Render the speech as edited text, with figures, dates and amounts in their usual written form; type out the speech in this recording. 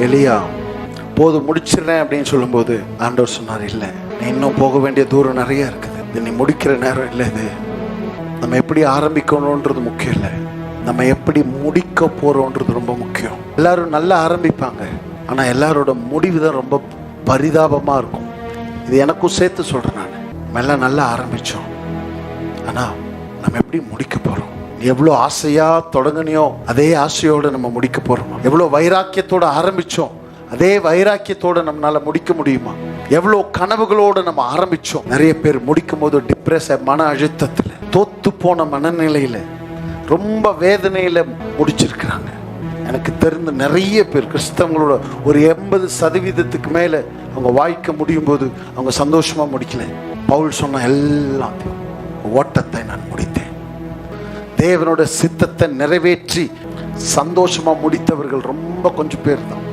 எலியா போதும் முடிச்சிடறேன் அப்படின்னு சொல்லும்போது ஆண்டவர் சொன்னார், இல்லை, நீ இன்னும் போக வேண்டிய தூரம் நிறைய இருக்குது, இது நீ முடிக்கிற நேரம் இல்லை. இது நம்ம எப்படி ஆரம்பிக்கணுன்றது முக்கியம் இல்லை, நம்ம எப்படி முடிக்க போறோன்றது ரொம்ப முக்கியம். எல்லாரும் நல்லா ஆரம்பிப்பாங்க, ஆனா எல்லாரோட முடிவு தான் ரொம்ப பரிதாபமா இருக்கும். இது எனக்கும் சேர்த்து சொல்றேன். நான் நம்ம எல்லாம் நல்லா ஆரம்பிச்சோம், ஆனா நம்ம எப்படி முடிக்க போறோம்? எவ்வளோ ஆசையா தொடங்கினியோ அதே ஆசையோட நம்ம முடிக்க போறோம். எவ்வளோ வைராக்கியத்தோட ஆரம்பிச்சோம் அதே வைராக்கியத்தோட நம்மளால முடிக்க முடியுமா? எவ்வளோ கனவுகளோட நம்ம ஆரம்பிச்சோம். நிறைய பேர் முடிக்கும் போது டிப்ரெஸ், மன அழுத்தத்துல, தோத்து போன மனநிலையில, ரொம்ப வேதனையில முடிச்சிருக்கிறாங்க. எனக்கு தெரிந்த நிறைய பேர் கிறிஸ்தவங்களோட ஒரு 80% மேல அவங்க வாழ்க்கை முடியும் போது அவங்க சந்தோஷமா முடிக்கல. பவுல் சொன்ன எல்லாத்தையும் ஓட்டத்தை நான் முடித்தேன். தேவனோட சித்தத்தை நிறைவேற்றி சந்தோஷமா முடித்தவர்கள் ரொம்ப கொஞ்சம் பேர் தான்.